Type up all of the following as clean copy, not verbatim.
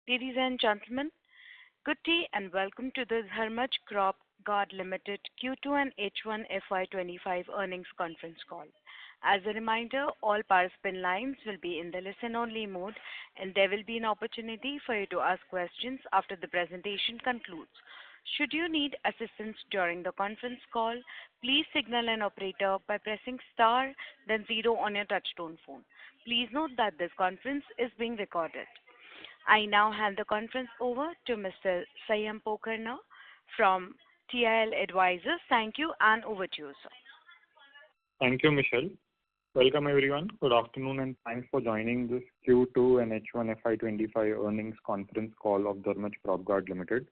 Ladies and gentlemen, good day and welcome to the Dharmaj Crop Guard Limited Q2 and H1 FY25 earnings conference call. As a reminder, all participant lines will be in the listen-only mode, and there will be an opportunity for you to ask questions after the presentation concludes. Should you need assistance during the conference call, please signal an operator by pressing star, then zero on your touchtone phone. Please note that this conference is being recorded. I now hand the conference over to Mr. Sayam Pokarna from TIL Advisors. Thank you, and over to you, sir. Thank you, Michelle. Welcome, everyone. Good afternoon, and thanks for joining this Q2 and H1 FY25 earnings conference call of Dharmaj Crop Guard Limited.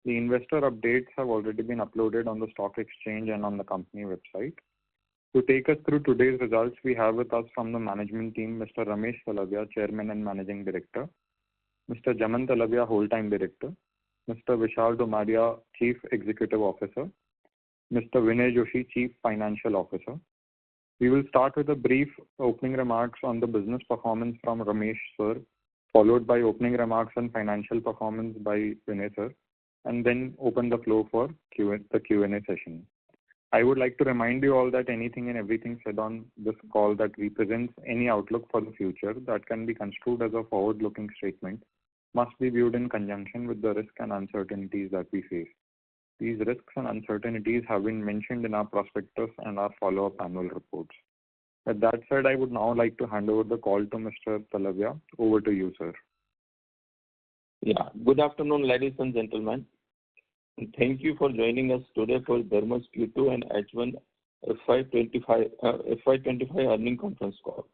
The investor updates have already been uploaded on the stock exchange and on the company website. To take us through today's results, we have with us from the management team Mr. Ramesh Talavia, Chairman and Managing Director, Mr. Jaman Talavia, Whole-Time Director, Mr. Vishal Domadia, Chief Executive Officer, Mr. Vinay Joshi, Chief Financial Officer. We will start with a brief opening remarks on the business performance from Ramesh sir, followed by opening remarks on financial performance by Vinay sir, and then open the floor for the Q&A session. I would like to remind you all that anything and everything said on this call that represents any outlook for the future that can be construed as a forward-looking statement must be viewed in conjunction with the risks and uncertainties that we face. These risks and uncertainties have been mentioned in our prospectus and our follow-up annual reports. With that said, I would now like to hand over the call to Mr. Talavia. Over to you, sir. Yeah, good afternoon, ladies and gentlemen. And thank you for joining us today for Dharmaj Q2 and H1 FY25 earnings conference call.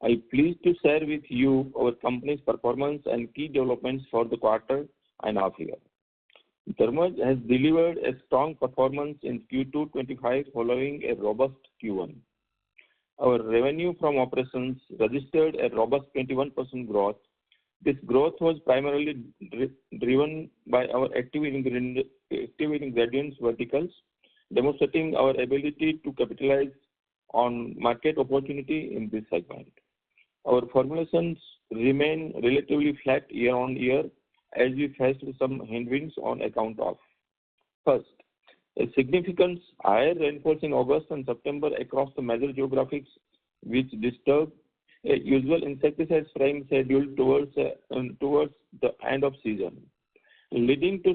I am pleased to share with you our company's performance and key developments for the quarter and half year. Dharmaj has delivered a strong performance in Q2 25 following a robust Q1. Our revenue from operations registered a robust 21% growth. This growth was primarily driven by our active ingredients verticals, demonstrating our ability to capitalize on market opportunity in this segment. Our formulations remain relatively flat year on year as we faced some headwinds on account of: first, a significant higher rainfall in August and September across the major geographies, which disturbed a usual insecticide spraying schedule towards the end of season, leading to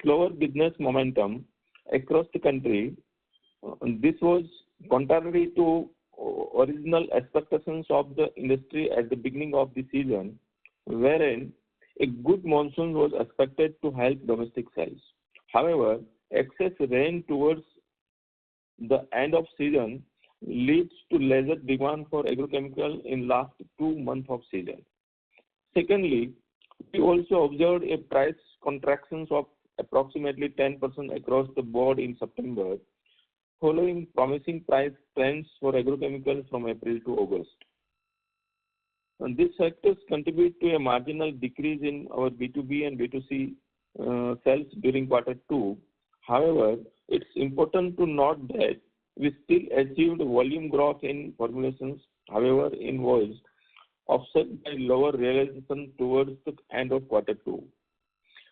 slower business momentum across the country. This was contrary to original expectations of the industry at the beginning of the season, wherein a good monsoon was expected to help domestic sales. However, excess rain towards the end of season leads to lesser demand for agrochemical in last 2 months of season. Secondly, we also observed a price contractions of approximately 10% across the board in September, following promising price trends for agrochemicals from April to August. And these factors contribute to a marginal decrease in our B2B and B2C sales during Q2. However, it's important to note that we still achieved volume growth in formulations, however, invoiced, offset by lower realization towards the end of Q2.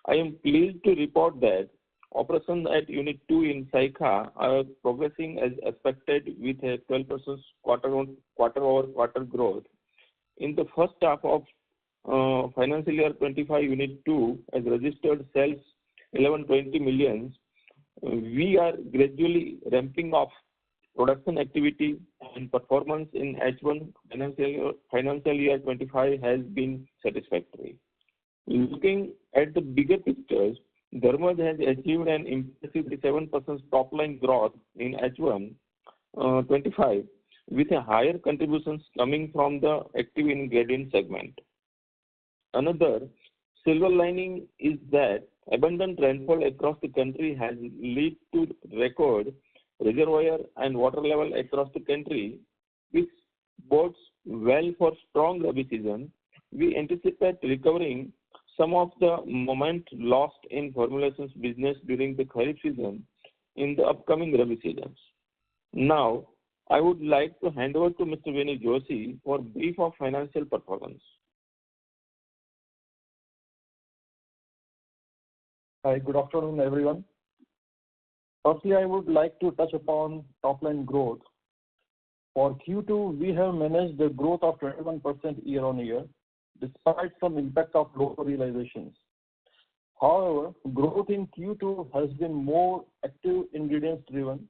I am pleased to report that operations at Unit 2 in Saikha are progressing as expected with a 12% quarter-over-quarter growth. In the first half of financial year 25, Unit 2 has registered sales 1120 million. We are gradually ramping up production activity, and performance in H1 financial year 25 has been satisfactory. Looking at the bigger pictures, Dharmaj has achieved an impressive 7% top-line growth in H1 25, with a higher contributions coming from the active ingredient segment. Another silver lining is that abundant rainfall across the country has led to record reservoir and water level across the country, which bodes well for strong Rabi season. We anticipate recovering some of the moment lost in formulations business during the Kharif season in the upcoming Rabi seasons. Now, I would like to hand over to Mr. Vinay Joshi for brief of financial performance. Hi, good afternoon, everyone. Firstly, I would like to touch upon top-line growth. For Q2, we have managed a growth of 21% year-on-year, despite some impact of lower realizations. However, growth in Q2 has been more active ingredients driven.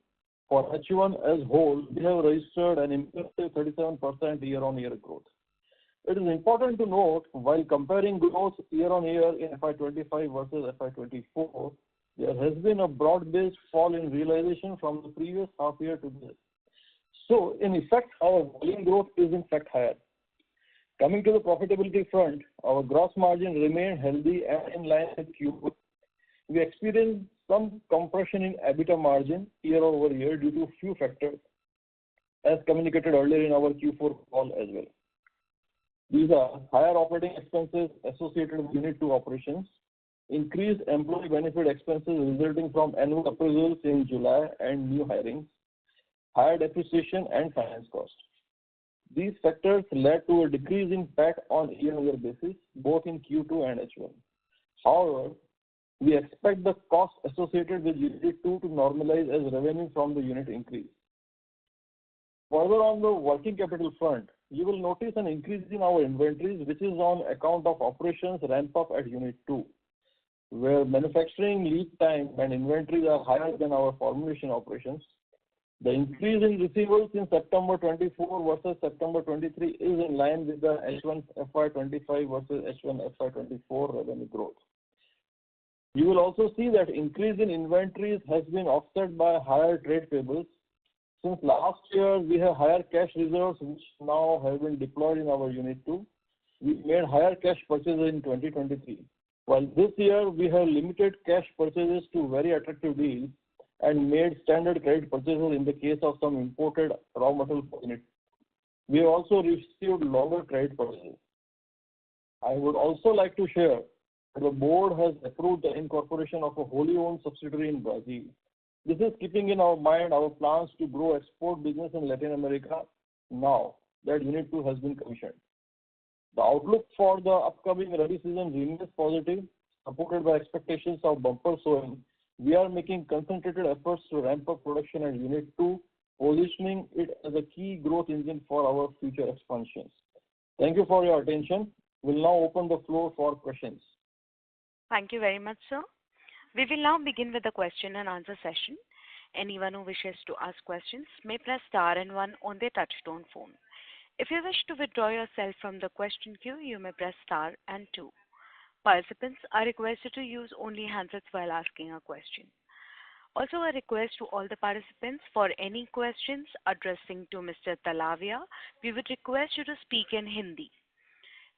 For H1 as whole, we have registered an impressive 37% year-on-year growth. It is important to note, while comparing growth year-on-year in FY25 versus FY24, there has been a broad-based fall in realization from the previous half year to this. So, in effect, our volume growth is in fact higher. Coming to the profitability front, our gross margin remained healthy and in line with Q2. We experienced some compression in EBITDA margin year-over-year due to few factors, as communicated earlier in our Q4 call as well. These are higher operating expenses associated with Unit 2 operations, increased employee benefit expenses resulting from annual appraisals in July and new hirings, higher depreciation and finance costs. These factors led to a decrease in PAT on year-over-year basis, both in Q2 and H1. However, we expect the cost associated with Unit 2 to normalize as revenue from the unit increase. Further, on the working capital front, you will notice an increase in our inventories, which is on account of operations ramp up at Unit 2, where manufacturing lead time and inventories are higher than our formulation operations. The increase in receivables in September 24 versus September 23 is in line with the H1 FY25 versus H1 FY24 revenue growth. You will also see that increase in inventories has been offset by higher trade payables. Since last year, we have higher cash reserves which now have been deployed in our Unit 2. We made higher cash purchases in 2023. While this year, we have limited cash purchases to very attractive deals and made standard credit purchases in the case of some imported raw material unit. We have also received longer credit purchases. I would also like to share that the board has approved the incorporation of a wholly owned subsidiary in Brazil. This is keeping in our mind our plans to grow export business in Latin America now that Unit 2 has been commissioned. The outlook for the upcoming Rabi season remains positive, supported by expectations of bumper sowing. We are making concentrated efforts to ramp up production at Unit 2, positioning it as a key growth engine for our future expansions. Thank you for your attention. We'll now open the floor for questions. Thank you very much, sir. We will now begin with the question and answer session. Anyone who wishes to ask questions may press star and one on their touchtone phone. If you wish to withdraw yourself from the question queue, you may press star and two. Participants are requested to use only handsets while asking a question. Also, a request to all the participants, for any questions addressing to Mr. Talavia, we would request you to speak in Hindi.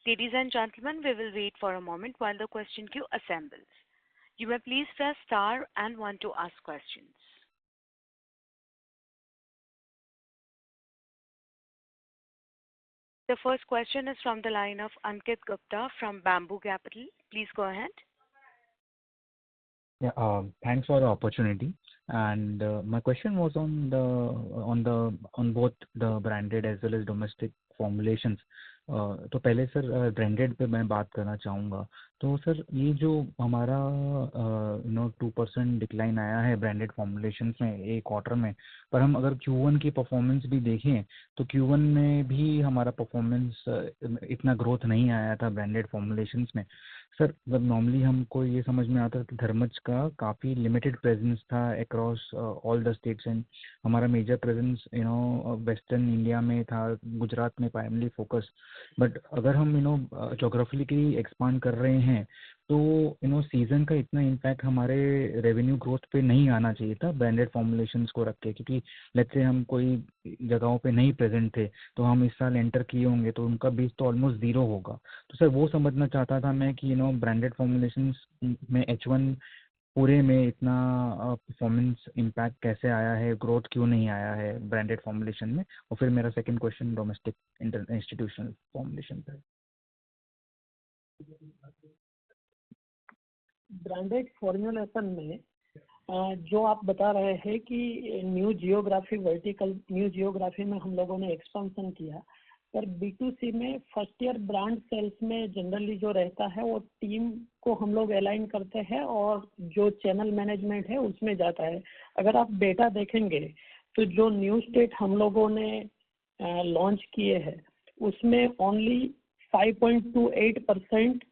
Ladies and gentlemen, we will wait for a moment while the question queue assembles. You may please press star and one to ask questions. The first question is from the line of Ankit Gupta from Bamboo Capital. Please go ahead. Yeah, thanks for the opportunity. And my question was on both the branded as well as domestic formulations. तो पहले sir branded पे मैं बात करना चाहूँगा. तो sir ये जो हमारा 2% डिक्लाइन आया है ब्रांडेड फॉर्मुलेशंस में एक क्वार्टर में, पर हम अगर Q1 की परफॉर्मेंस भी देखें तो Q1 में भी हमारा परफॉर्मेंस इतना ग्रोथ नहीं आया था ब्रांडेड फॉर्मुलेशंस में. सर जब नॉर्मली हमको ये समझ में आता है कि धर्मज का काफ़ी लिमिटेड प्रेजेंस था across all the states and हमारा मेजर प्रेजेंस वेस्टर्न इंडिया में था, गुजरात में प्राइमरी फोकस. बट अगर हम जोग्राफिकली एक्सपांड कर रहे हैं तो सीजन का इतना इम्पैक्ट हमारे रेवेन्यू ग्रोथ पे नहीं आना चाहिए था ब्रांडेड फॉर्मुलेशंस को रख के, क्योंकि लेट्स से हम कोई जगहों पे नहीं प्रेजेंट थे तो हम इस साल एंटर किए होंगे तो उनका बेस तो ऑलमोस्ट ज़ीरो होगा. तो सर वो समझना चाहता था मैं कि ब्रांडेड फॉर्मुलेशंस में H1 पूरे में इतना परफॉर्मेंस इम्पैक्ट कैसे आया है, ग्रोथ क्यों नहीं आया है ब्रांडेड फॉर्मुलेशन में. और फिर मेरा second question domestic institutional formulation पर. ब्रांडेड फॉर्मुलेशन में जो आप बता रहे हैं कि न्यू जियोग्राफी में हम लोगों ने एक्सपेंशन किया, सर B2C में फर्स्ट ईयर ब्रांड सेल्स में जनरली जो रहता है वो टीम को हम लोग अलाइन करते हैं और जो चैनल मैनेजमेंट है उसमें जाता है। अगर आप डेटा देखेंगे तो जो न्यू स्टेट हम लोगों ने लॉन्च किए हैं उसमें ओनली 5.28%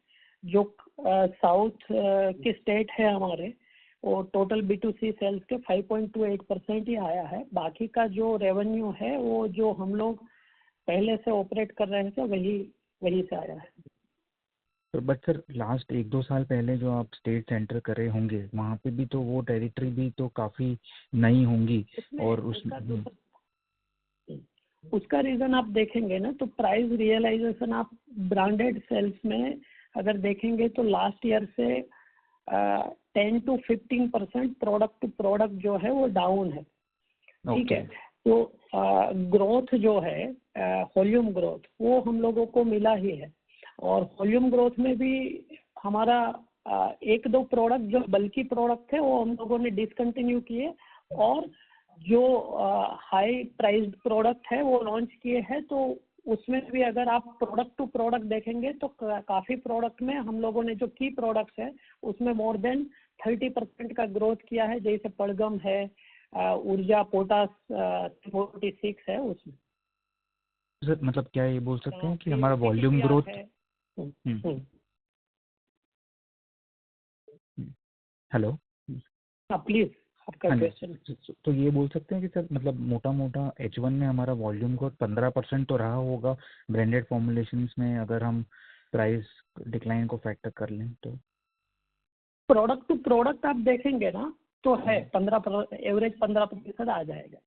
जो साउथ के स्टेट है हमारे, और टोटल B2C सेल्स के 5.28% ही आया है। बाकी का जो रेवेन्यू है वो जो हम लोग पहले से ऑपरेट कर रहे थे वही से आया है। तो बट सर लास्ट 1-2 साल पहले जो आप स्टेट सेंटर कर रहे होंगे वहाँ पे भी तो वो टेरिटरी भी तो काफ़ी नई होंगी, और उसका रीज़न आप देखेंगे ना तो प्राइस रियलाइजेशन आप ब्रांडेड सेल्स में अगर देखेंगे तो लास्ट ईयर से 10 to 15% प्रोडक्ट टू प्रोडक्ट जो है वो डाउन है। ठीक है, तो ग्रोथ जो है वॉल्यूम ग्रोथ वो हम लोगों को मिला ही है, और वॉल्यूम ग्रोथ में भी हमारा 1-2 प्रोडक्ट जो बल्कि प्रोडक्ट थे वो हम लोगों ने डिसकंटिन्यू किए, और जो हाई प्राइस्ड प्रोडक्ट है वो लॉन्च किए हैं। तो उसमें भी अगर आप प्रोडक्ट टू प्रोडक्ट देखेंगे तो काफ़ी प्रोडक्ट में हम लोगों ने जो की प्रोडक्ट्स है उसमें मोर देन 30% का ग्रोथ किया है, जैसे पड़गम है, ऊर्जा पोटास 46 है उसमें। सर मतलब क्या ये बोल सकते हैं कि हमारा वॉल्यूम ग्रोथ है? हेलो, हाँ प्लीज आपका क्वेश्चन। तो ये बोल सकते हैं कि सर मतलब मोटा मोटा H1 में हमारा वॉल्यूम ग्रोथ 15% तो रहा होगा ब्रांडेड फॉर्मुलेशंस में, अगर हम प्राइस डिक्लाइन को फैक्टर कर लें तो? प्रोडक्ट टू प्रोडक्ट आप देखेंगे ना तो है 15% आ जाएगा।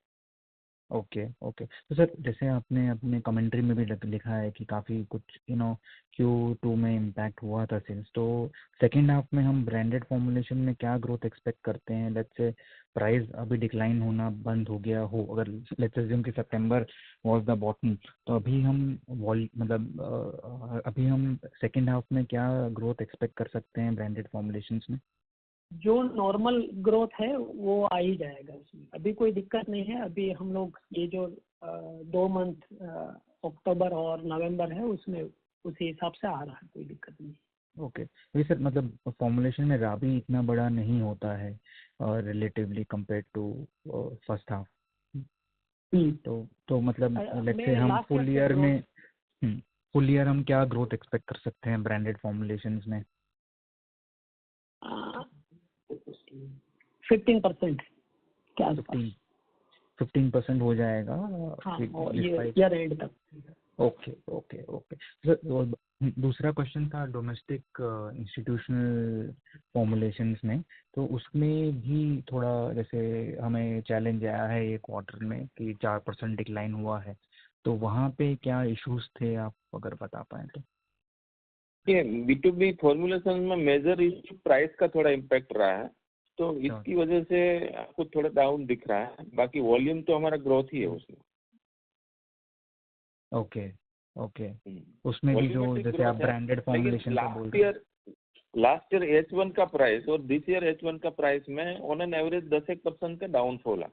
Okay okay. तो सर जैसे आपने अपने कमेंट्री में भी लिखा है कि काफ़ी कुछ Q2 में इम्पैक्ट हुआ था सेल्स, तो सेकेंड हाफ में हम ब्रांडेड फॉर्मुलेशन में क्या ग्रोथ एक्सपेक्ट करते हैं? लेट्स से प्राइस अभी डिक्लाइन होना बंद हो गया हो, अगर लेट्स अज्यूम कि सितंबर वाज द बॉटम, तो अभी हम अभी हम सेकेंड हाफ में क्या ग्रोथ एक्सपेक्ट कर सकते हैं ब्रांडेड फॉर्मुलेशंस में? जो नॉर्मल ग्रोथ है वो आ ही जाएगा, उसमें अभी कोई दिक्कत नहीं है। अभी हम लोग ये जो 2 मंथ अक्टूबर और नवंबर है उसमें उसी हिसाब से आ रहा है, कोई दिक्कत नहीं। ओके वही सर, मतलब फॉर्मुलेशन में राबी इतना बड़ा नहीं होता है relatively compare to first half, तो मतलब लेट्स से हम फुल ईयर हम क्या ग्रोथ एक्सपेक्ट कर सकते हैं ब्रांडेड फॉर्मुलेशंस में? 15% के आसपास। 15% हो जाएगा। हाँ, ईयर एंड तक। ओके ओके ओके सर, दूसरा क्वेश्चन था डोमेस्टिक इंस्टीट्यूशनल फॉर्मुलेशंस में, तो उसमें भी थोड़ा जैसे हमें चैलेंज आया है ये क्वार्टर में कि 4% डिक्लाइन हुआ है, तो वहाँ पे क्या इश्यूज थे, आप अगर बता पाएँ तो? ये B2B फॉर्मुलेशन में मेजर इशू प्राइस का थोड़ा इम्पैक्ट रहा है, तो इसकी वजह से आपको थोड़ा डाउन दिख रहा है। बाकी वॉल्यूम तो हमारा ग्रोथ ही है उसमें। ओके ओके, उसमें भी जो जैसे आप ब्रांडेड फॉर्मुलेशन का बोल रहे हैं, लास्ट ईयर H1 का प्राइस और दिस ईयर H1 का प्राइस में ऑन एन एवरेज 10% का डाउनफॉल है।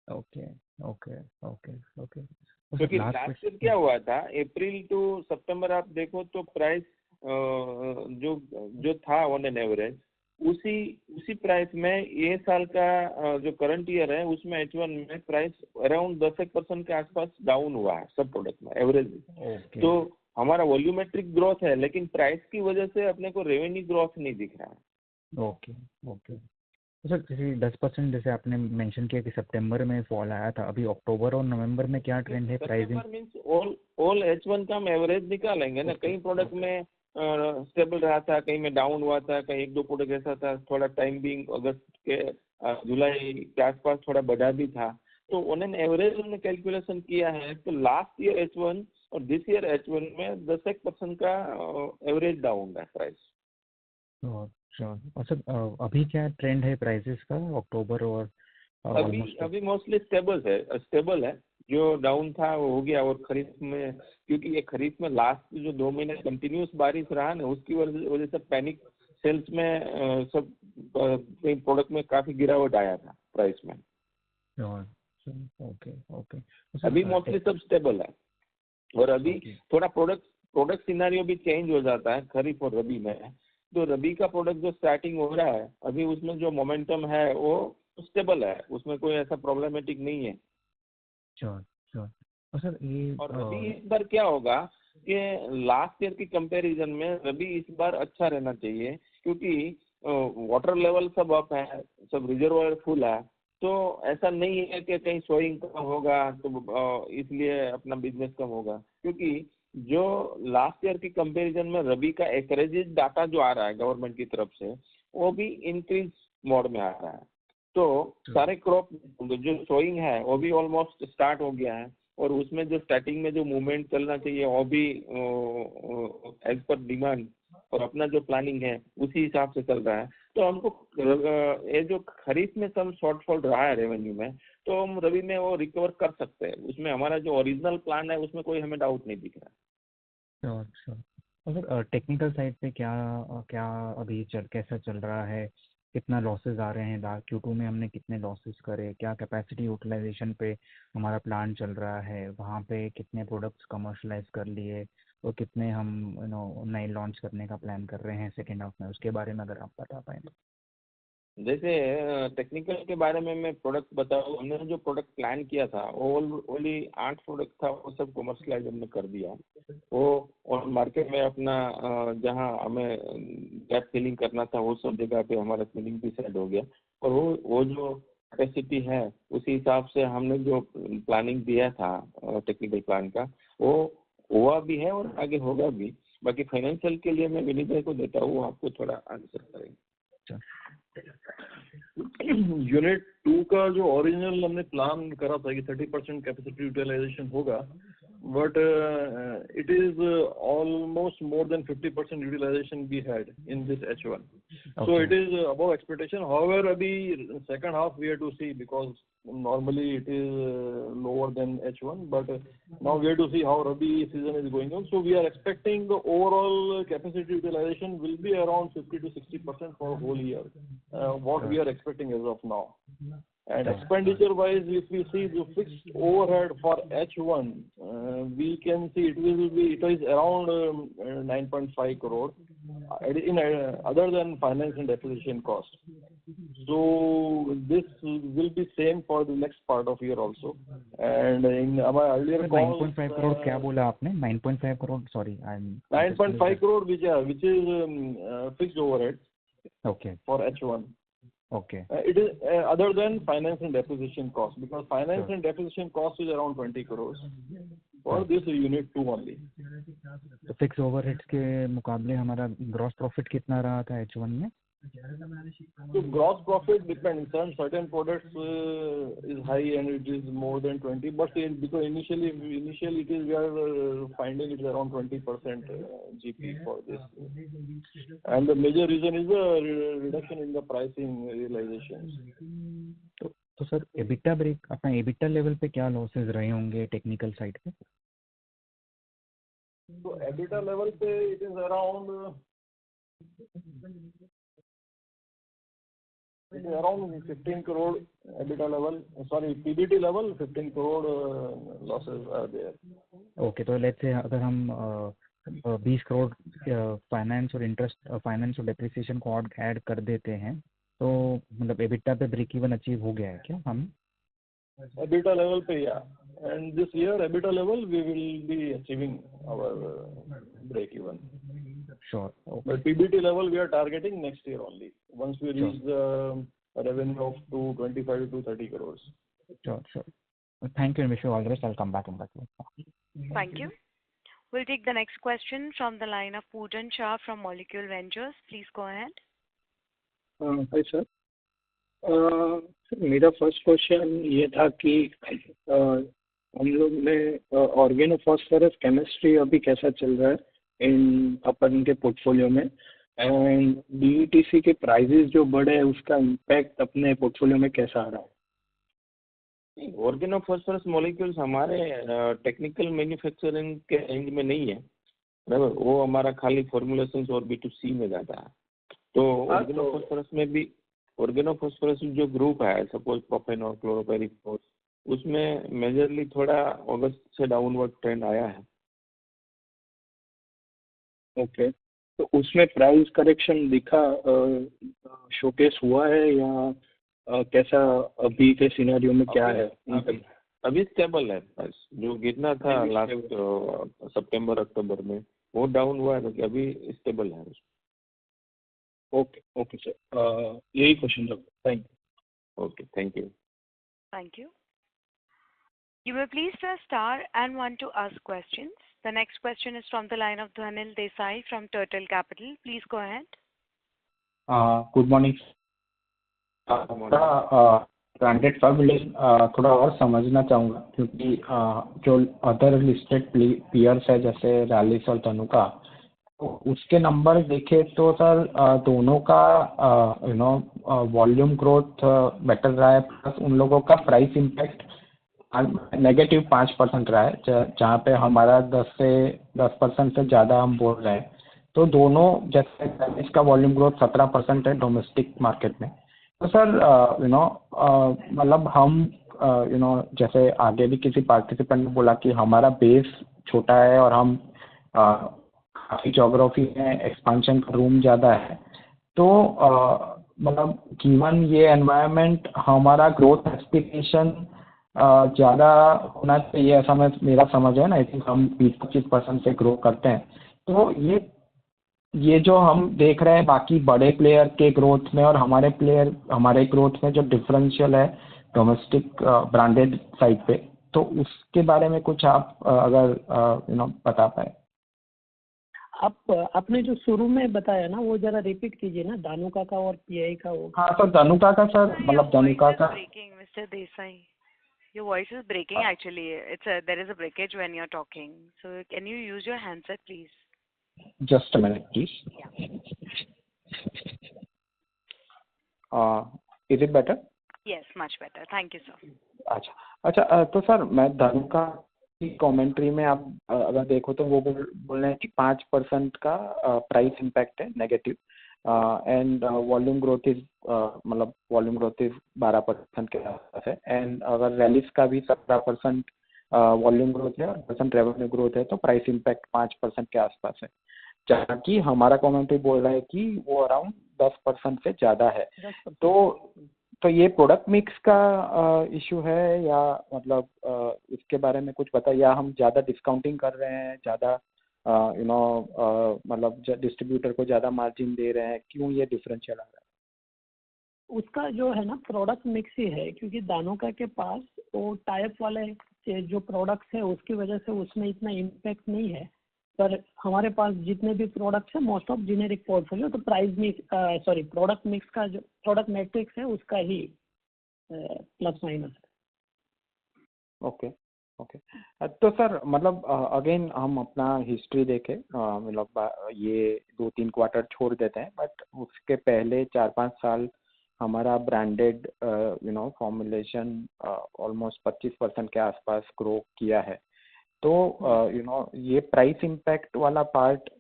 Okay okay okay okay. क्योंकि लास्ट ईयर क्या हुआ था, अप्रैल टू सितंबर आप देखो तो प्राइस जो था ऑन एन एवरेज उसी प्राइस में ये साल का जो करंट ईयर है उसमें H1 में प्राइस अराउंड 10% के आसपास डाउन हुआ है सब प्रोडक्ट में एवरेज। तो हमारा वॉल्यूमेट्रिक ग्रोथ है, लेकिन प्राइस की वजह से अपने को रेवेन्यू ग्रोथ नहीं दिख रहा है। ओके ओके सर, जैसे 10% जैसे आपने मेंशन किया कि सितंबर में फॉल आया था, अभी अक्टूबर और नवंबर में क्या ट्रेंड है प्राइसिंग? ऑल H1 का हम एवरेज निकालेंगे ना, कई प्रोडक्ट में स्टेबल रहा था, कहीं में डाउन हुआ था, कहीं 1-2 प्रोडक्ट ऐसा था थोड़ा टाइम बिंग अगस्त के जुलाई के आसपास थोड़ा बढ़ा भी था। तो ऑन एन एवरेज हमने कैलकुलेशन किया है तो लास्ट ईयर H1 और दिस ईयर H1 में 10% का एवरेज डाउन है प्राइस। अच्छा, और सर अभी क्या ट्रेंड है प्राइसेस का अक्टूबर और? अभी मोस्टली स्टेबल है, जो डाउन था वो हो गया। और खरीफ में, क्योंकि ये खरीफ में लास्ट जो 2 महीने कंटिन्यूस बारिश रहा ना, उसकी वजह से पैनिक सेल्स में सब प्रोडक्ट में काफी गिरावट आया था प्राइस में। ओके ओके, अभी मोस्टली सब स्टेबल है। और अभी थोड़ा प्रोडक्ट सिनारियो भी चेंज हो जाता है खरीफ और रबी में। तो रबी का प्रोडक्ट जो स्टार्टिंग हो रहा है अभी, उसमें जो मोमेंटम है वो स्टेबल है, उसमें कोई ऐसा प्रॉब्लमेटिक नहीं है। Sure sure. और सर ये और रबी इस बार क्या होगा कि लास्ट ईयर की कंपैरिजन में रबी इस बार अच्छा रहना चाहिए, क्योंकि वाटर लेवल सब अप है, सब रिजर्वायर फुल है। तो ऐसा नहीं है कि कहीं सोइंग कम होगा तो इसलिए अपना बिजनेस कम होगा, क्योंकि जो लास्ट ईयर की कंपैरिजन में रबी का एक्रेजिज डाटा जो आ रहा है गवर्नमेंट की तरफ से, वो भी इंक्रीज मोड में आ रहा है। तो सारे क्रॉप जो सोइंग है वो भी ऑलमोस्ट स्टार्ट हो गया है, और उसमें जो स्टार्टिंग में जो मूवमेंट चलना चाहिए वो भी एज पर डिमांड और अपना जो प्लानिंग है उसी हिसाब से चल रहा है। तो हमको ये जो खरीफ में सब शॉर्टफॉल रहा है रेवेन्यू में, तो हम रबी में वो रिकवर कर सकते हैं। उसमें हमारा जो ओरिजिनल प्लान है उसमें कोई हमें डाउट नहीं दिख रहा है। Sure sure. और सर टेक्निकल साइड पे क्या क्या अभी कैसा चल रहा है, कितना लॉसेस आ रहे हैं, Q2 में हमने कितने लॉसेस करे, क्या कैपेसिटी यूटिलाइजेशन पे हमारा प्लान चल रहा है, वहाँ पे कितने प्रोडक्ट्स कमर्शलाइज कर लिए और कितने हम नए लॉन्च करने का प्लान कर रहे हैं सेकेंड हाफ में, उसके बारे में अगर आप बता पाएँ तो। जैसे टेक्निकल के बारे में मैं प्रोडक्ट बताऊँ, हमने जो प्रोडक्ट प्लान किया था वो ओनली 8 प्रोडक्ट था, वो सब कमर्शलाइज हमने कर दिया। वो और मार्केट में अपना जहाँ हमें गैप फिलिंग करना था वो सब जगह पे हमारा फिलिंग भी सेट हो गया। और वो जो कैपेसिटी है उसी हिसाब से हमने जो प्लानिंग दिया था टेक्निकल प्लान का, वो हुआ भी है और आगे होगा भी। बाकी फाइनेंशियल के लिए मैं विनीत भाई को देता हूँ, वो आपको थोड़ा आंसर करेंगे। यूनिट 2 का जो ओरिजिनल हमने प्लान करा था कि 30% कैपेसिटी यूटिलाइजेशन होगा, but it is almost more than 50% utilization we had in this H1. So it is above expectation. However, abhi second half we have to see, because normally it is lower than H1, but now we have to see how Rabi season is going on. So we are expecting the overall capacity utilization will be around 50 to 60% for whole year. What we are expecting as of now. And expenditure wise, if we see the fixed overhead for H1, we can see it is around 9.5 crore in other than finance and depreciation cost. So this will be same for the next part of year also. And in our earlier call, 9.5 crore क्या बोला आपने? 9.5 crore, sorry, 9.5 crore which is fixed overhead. Okay. For H1. Okay. It is other than finance and depreciation cost, because finance and depreciation cost is around 20 crores for this unit 2 only. तो fix overheads के मुकाबले हमारा gross profit कितना रहा था H1 में? So gross profit depends. Certain products is high and it is more than 20, but because initially it is we are finding it around 20% GP for this, and the major reason is the reduction in the pricing realizations. तो sir EBITDA break, अपना EBITDA level पे क्या losses रहे होंगे technical side पे? तो EBITDA level पे it is around 15 crore EBITDA level, sorry, PBT level 15 crore losses are there. Okay, तो लेट्स से अगर हम 20 करोड़ फाइनेंस और इंटरेस्ट, फाइनेंस और डेप्रिसिएशन को ऐड कर देते हैं, तो मतलब EBITDA पे ब्रेक इवन अचीव हो गया है क्या हम? EBITDA level पे, yeah. And this year EBITDA level we will be achieving our break even. Sure. Okay. But PBT level we are targeting next year only, once we reach the revenue of 25 to 30 crores. Sure. Thank you and wish you all the best. I'll come back in that way. Thank you. We'll take the next question from the line of Poojan Shah from Molecule Ventures. Please go ahead. Hi sir. मेरा first question ये था कि हम लोग में organophosphorus chemistry अभी कैसा चल रहा है इन अपन के पोर्टफोलियो में, एंड DETC के प्राइजेस जो बढ़े हैं उसका इम्पैक्ट अपने पोर्टफोलियो में कैसा आ रहा है? ऑर्गेनोफॉस्फोरस मॉलिक्यूल्स हमारे टेक्निकल मैन्युफैक्चरिंग के रेंज में नहीं है, बराबर। वो हमारा खाली फॉर्मुलेशंस और B2C में जाता है। तो ऑर्गेनोफॉस्फोरस में भी, ऑर्गेनोफॉस्फोरस जो ग्रुप है, सपोज प्रोपेन और क्लोरोपेरिफॉस, उसमें मेजरली थोड़ा अगस्त से डाउनवर्ड ट्रेंड आया है। ओके, तो उसमें प्राइस करेक्शन दिखा, शोकेस हुआ है या कैसा अभी के सिनेरियो में क्या है? अभी स्टेबल है प्राइस। जो गिरना था लास्ट सितंबर अक्टूबर में वो डाउन हुआ है, तो अभी स्टेबल है। ओके ओके सर, यही क्वेश्चन था। Thank you. Okay, thank you. Thank you. You may please press star and one to ask questions. The next question is from the line of Dhanil Desai from Turtle Capital. Please go ahead. Good morning. Branded formulation थोड़ा और समझना चाहूँगा, क्योंकि जो other listed peers है जैसे रैलिस और धनुका, तो उसके नंबर देखे तो सर दोनों का वॉल्यूम ग्रोथ बेटर रहा है, प्लस उन लोगों का प्राइस इम्पैक्ट -5% रहा है, जहाँ पे हमारा 10% से ज़्यादा हम बोल रहे हैं। तो दोनों, जैसे इसका वॉल्यूम ग्रोथ 17% है डोमेस्टिक मार्केट में, तो सर मतलब हम जैसे आगे भी किसी पार्टिसिपेंट ने बोला कि हमारा बेस छोटा है और हम काफ़ी जोग्राफी में एक्सपांशन का रूम ज़्यादा है, तो मतलब गिवन ये एनवायरनमेंट हमारा ग्रोथ एक्सपेक्टेशन ज़्यादा होना चाहिए, ऐसा मेरा समझ है ना। आई थिंक हम 20-25% से ग्रो करते हैं, तो ये जो हम देख रहे हैं बाकी बड़े प्लेयर के ग्रोथ में और हमारे ग्रोथ में जो डिफरेंशियल है डोमेस्टिक ब्रांडेड साइड पे, तो उसके बारे में कुछ आप अगर बता पाए। आपने जो शुरू में बताया ना वो जरा रिपीट कीजिए ना, धानुका का और पीआई का। वो हाँ सर, धनुका का सर, मतलब धनुका का। Mr. Desai, your voice is breaking actually. There is a breakage when you're talking. So can you use your handset, please? Just a minute, please. Yeah. Is it better? Yes, much better. Thank you, sir. अच्छा, तो sir मैं धनुका की commentary में आप अगर देखो तो वो बोल रहे हैं कि 5% का प्राइस इम्पैक्ट है negative, and volume growth is 12% के आसपास है, एंड अगर रैलिस का भी 17% वॉल्यूम ग्रोथ है और % रेवेन्यू ग्रोथ है, तो प्राइस इम्पैक्ट 5% के आसपास है, जबकि हमारा कमेंट्री बोल रहा है कि वो अराउंड 10% से ज़्यादा है। तो ये प्रोडक्ट मिक्स का इशू है या मतलब इसके बारे में कुछ बताइए, या हम ज़्यादा डिस्काउंटिंग कर रहे हैं, ज़्यादा मतलब डिस्ट्रीब्यूटर को ज़्यादा मार्जिन दे रहे हैं, क्यों ये डिफरेंशियल आ रहा है? उसका जो है ना प्रोडक्ट मिक्स ही है, क्योंकि धानुका के पास वो टाइप वाले जो प्रोडक्ट्स है उसकी वजह से उसमें इतना इम्पैक्ट नहीं है, पर हमारे पास जितने भी प्रोडक्ट्स हैं मोस्ट ऑफ जेनेरिक पोर्टफोलियो, तो प्राइस मिक्स प्रोडक्ट मिक्स का जो प्रोडक्ट मैट्रिक्स है उसका ही प्लस माइनस है। ओके, तो सर मतलब अगेन हम अपना हिस्ट्री देखें, मतलब ये 2-3 क्वार्टर छोड़ देते हैं, बट उसके पहले 4-5 साल हमारा ब्रांडेड फॉर्मुलेशन ऑलमोस्ट 25% के आसपास ग्रो किया है। तो ये प्राइस इम्पैक्ट वाला पार्ट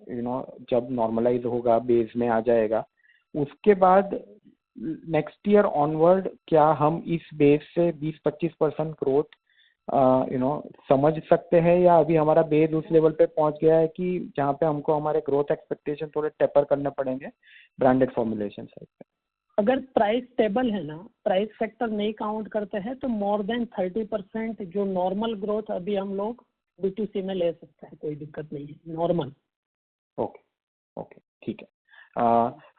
जब नॉर्मलाइज होगा, बेस में आ जाएगा, उसके बाद नेक्स्ट ईयर ऑनवर्ड क्या हम इस बेस से 20-25% ग्रोथ समझ सकते हैं, या अभी हमारा बेस उस लेवल पे पहुंच गया है कि जहाँ पे हमको हमारे ग्रोथ एक्सपेक्टेशन थोड़े टेपर करने पड़ेंगे ब्रांडेड फॉर्मुलेशन साइड पे? अगर प्राइस स्टेबल है ना, प्राइस फैक्टर नहीं काउंट करते हैं, तो मोर देन 30% जो नॉर्मल ग्रोथ अभी हम लोग B2C में ले सकते हैं, कोई दिक्कत नहीं है, नॉर्मल। ओके, ठीक है।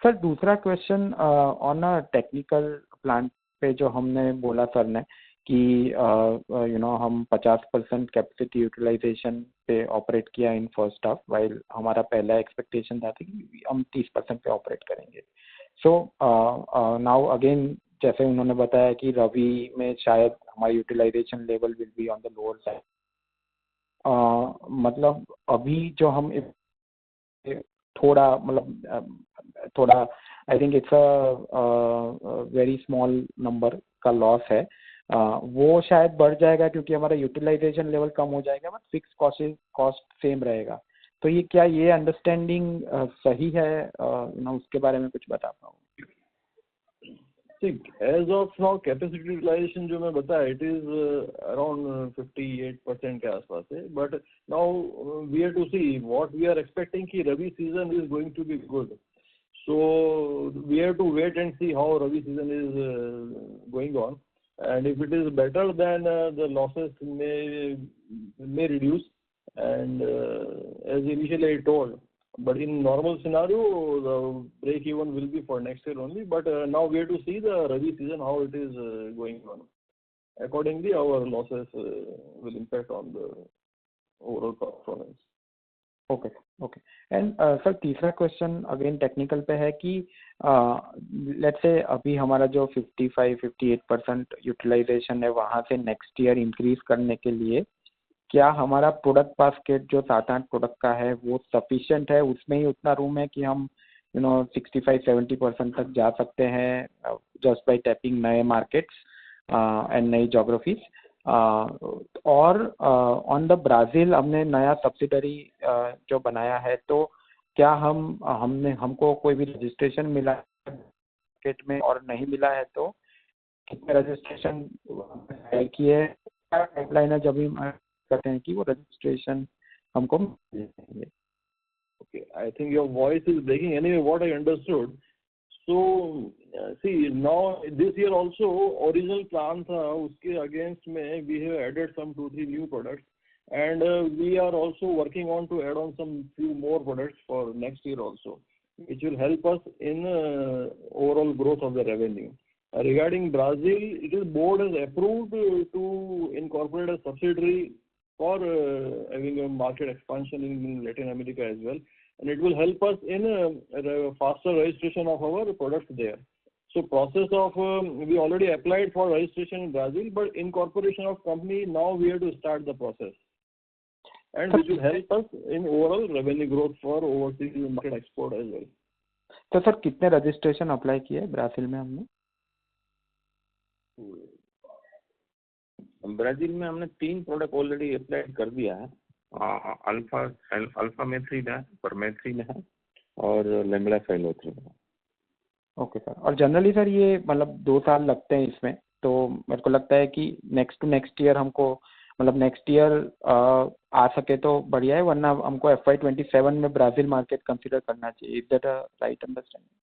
सर दूसरा question on a technical plant पे, जो हमने बोला सर ने कि हम 50% कैपेसिटी यूटिलाइजेशन पे ऑपरेट किया इन फर्स्ट हाफ, वाइल हमारा पहला एक्सपेक्टेशन था कि हम 30% पे ऑपरेट करेंगे। सो नाउ अगेन जैसे उन्होंने बताया कि रवि में शायद हमारी utilization level will be on the lower side, मतलब अभी जो हम थोड़ा I think it's a very small number का लॉस है, वो शायद बढ़ जाएगा क्योंकि हमारा यूटिलाइजेशन लेवल कम हो जाएगा, बट फिक्स कॉस्ट सेम रहेगा। तो ये अंडरस्टैंडिंग सही है? उसके बारे में कुछ बता पाओ? See, as of now, capacity utilization जो मैं बताया, it is around 58% के आसपास है. But now we have to see what we are expecting कि Rabi season is going to be good. So we have to wait and see how Rabi season is going on. And if it is better, then the losses may reduce. And as initially I told, but in normal scenario, the break even will be for next year only. But now we have to see the Rabi season, how it is going on. Accordingly, our losses will impact on the overall performance. Okay okay. And sir तीसरा question again technical पे है कि let's say अभी हमारा जो 55-58% utilisation है वहाँ से नेक्स्ट ईयर इंक्रीज करने के लिए क्या हमारा प्रोडक्ट बास्केट जो 7-8 प्रोडक्ट का है वो सफिशिएंट है, उसमें ही उतना रूम है कि हम 65-70% तक जा सकते हैं जस्ट बाय टैपिंग नए मार्केट्स एंड नई जोग्राफीज. और ऑन द ब्राज़ील हमने नया सब्सिडरी जो बनाया है, तो क्या हमको कोई भी रजिस्ट्रेशन मिला मार्केट में, और नहीं मिला है तो कितने रजिस्ट्रेशन किए, क्या पाइपलाइन है जब हम कहते हैं कि वो रजिस्ट्रेशन हमको मिल जाएंगे. Okay, I think your voice is breaking. Anyway, what I understood. So, see, now this year also, original plan था, उसके against में we have added some 2-3 new products, and we are also working on to add on some few more products for next year also, which will help us in overall growth of the revenue. Regarding Brazil, it is board has approved to incorporate a subsidiary for having a market expansion in Latin America as well. And it will help us in faster registration of our products there. So process of, we already applied for registration in Brazil, but incorporation of company, now we have to start the process. And which will help us in overall revenue growth for overseas market export as well. तो sir कितने registration apply किए Brazil में हमने? Brazil में हमने 3 product already apply कर दिया है. अल्फा मेथ्रीन है, परमेथ्रीन है और लेम्बडा साइलोथ्रीन है. Okay sir. और जनरली सर ये मतलब 2 साल लगते हैं इसमें, तो मेरे को लगता है कि नेक्स्ट ईयर हमको मतलब नेक्स्ट ईयर आ सके तो बढ़िया है, वरना हमको FY27 में ब्राज़ील मार्केट कंसीडर करना चाहिए. Is that a right understanding?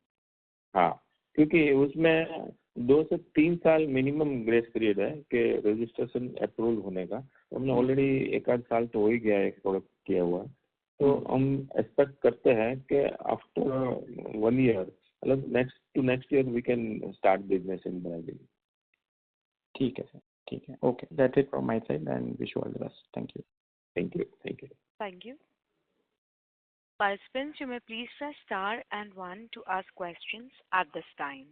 हाँ, क्योंकि उसमें 2 से 3 साल मिनिमम ग्रेस पीरियड है कि रजिस्ट्रेशन अप्रूवल होने का. हमने ऑलरेडी 1-8 साल तो हो ही गया एक प्रोडक्ट किया हुआ, तो हम एक्सपेक्ट करते हैं कि आफ्टर 1 ईयर मतलब next year we can start business in Brazil. ठीक है सर, ठीक है. Okay, that's it from my side and wish you all the best. Thank you. Thank you. Thank you. Thank you. Participants, you may please press star and 1 to ask questions at this time.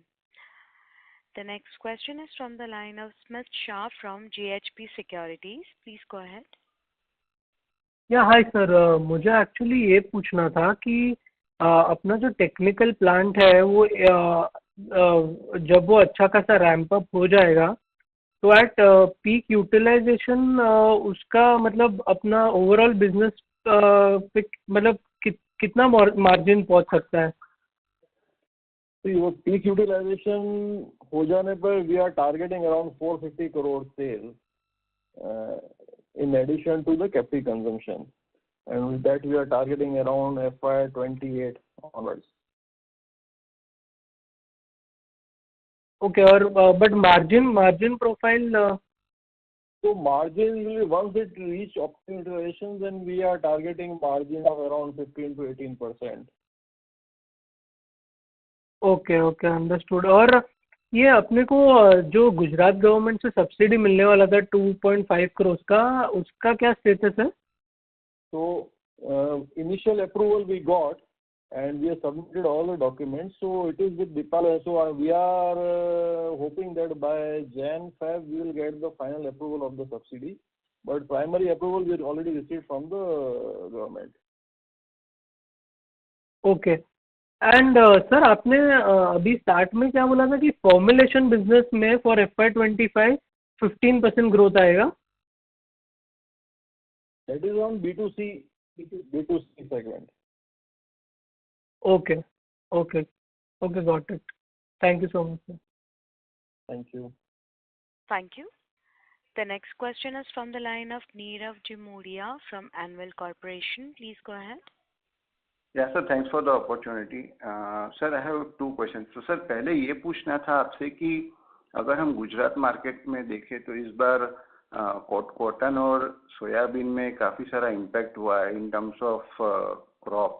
The next question is from the line of Smith Shah from GHP Securities. Please go ahead. या hi sir, मुझे actually ये पूछना था कि अपना जो technical plant है वो जब वो अच्छा खासा रैंप अप हो जाएगा तो एट पीक यूटिलाइजेशन उसका मतलब अपना ओवरऑल बिजनेस पे मतलब कितना मार्जिन पहुंच सकता है? वो पीक यूटिलाइजेशन हो जाने पर we are targeting around 450 crore sales in addition to the capacity consumption, and with that we are targeting around FY28 onwards. Okay, और but margin profile so margin will once it reach optimal utilization, then we are targeting margin of around 15 to 18%. Okay understood. और ये अपने को जो Gujarat government से subsidy मिलने वाला था 2.5 करोड़ का, उसका क्या स्टेटस है? So initial approval we got and we have submitted all the documents, so it is with Dipal. So we are hoping that by Jan-Feb we will get the final approval of the subsidy, but primary approval we already received from the government. Okay. And sir आपने अभी start में क्या बोला था कि formulation business में for FY25 15% growth आएगा? That is on B2C segment. Okay, got it. Thank you so much, sir. Thank you. Thank you. The next question is from the line of Nirav Jimudia from Anvil Corporation. Please go ahead. Yeah, sir, thanks for the opportunity. Sir, I have two questions. तो sir पहले ये पूछना था आपसे कि अगर हम Gujarat market में देखें तो इस बार कॉटन और सोयाबीन में काफ़ी सारा इम्पैक्ट हुआ है इन टर्म्स ऑफ क्रॉप,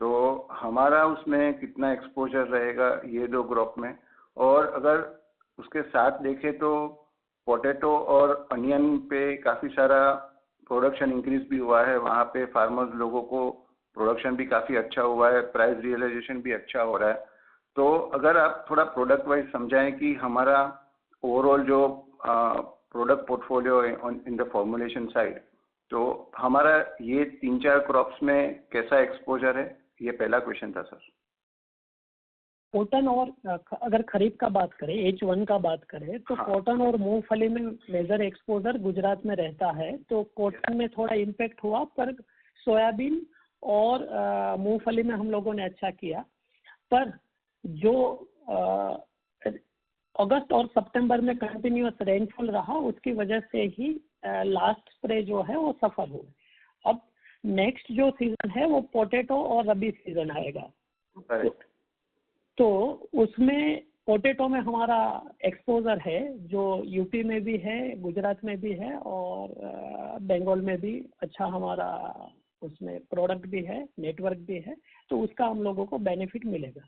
तो हमारा उसमें कितना एक्सपोजर रहेगा ये दो क्रॉप में, और अगर उसके साथ देखें तो पोटैटो और अनियन पे काफ़ी सारा प्रोडक्शन इंक्रीज भी हुआ है, वहाँ पे फार्मर्स लोगों को प्रोडक्शन भी काफ़ी अच्छा हुआ है, प्राइस रियलाइजेशन भी अच्छा हो रहा है। तो अगर आप थोड़ा प्रोडक्ट वाइज समझाएं कि हमारा ओवरऑल जो product portfolio in the formulation side, तो हमारा ये 3-4 क्रॉप्स में कैसा एक्सपोजर है, ये पहला क्वेश्चन था सर। कॉटन और अगर खरीफ का बात करें, H1 का बात करें तो हाँ। कॉटन और मूंगफली में मेजर एक्सपोजर गुजरात में रहता है, तो कॉटन में थोड़ा इम्पेक्ट हुआ, पर सोयाबीन और मूंगफली में हम लोगों ने अच्छा किया। पर जो अगस्त और सितंबर में कंटिन्यूअस रेनफॉल रहा, उसकी वजह से ही लास्ट स्प्रे जो है वो सफल हुए। अब नेक्स्ट जो सीजन है वो पोटैटो और रबी सीजन आएगा, तो उसमें पोटैटो में हमारा एक्सपोजर है जो यूपी में भी है, गुजरात में भी है और बंगाल में भी अच्छा हमारा उसमें प्रोडक्ट भी है, नेटवर्क भी है, तो उसका हम लोगों को बेनिफिट मिलेगा।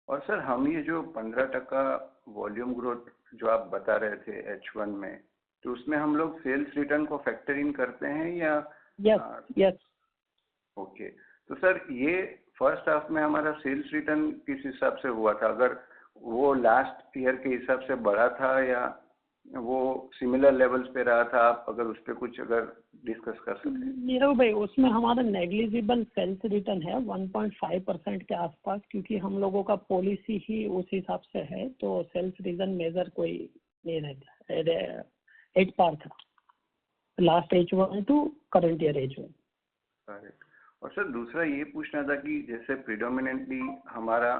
और सर हम ये जो 15% वॉल्यूम ग्रोथ जो आप बता रहे थे H1 में, तो उसमें हम लोग सेल्स रिटर्न को फैक्टर इन करते हैं या? यस। ओके, तो सर ये फर्स्ट हाफ में हमारा सेल्स रिटर्न किस हिसाब से हुआ था? अगर वो लास्ट ईयर के हिसाब से बढ़ा था या वो सिमिलर लेवल्स पे रहा था? आप अगर उस पर कुछ अगर डिस्कस कर सकें। नीरव भाई, उसमें हमारा नेग्लिजिबल सेल्स रिटर्न है 1.5% के आसपास, क्योंकि हम लोगों का पॉलिसी ही उस हिसाब से है, तो सेल्स रिटर्न मेजर कोई नहीं रहता। 8 पार था last H1 to current year H1। Correct. और सर दूसरा ये पूछना था कि जैसे प्रिडोमिनेंटली हमारा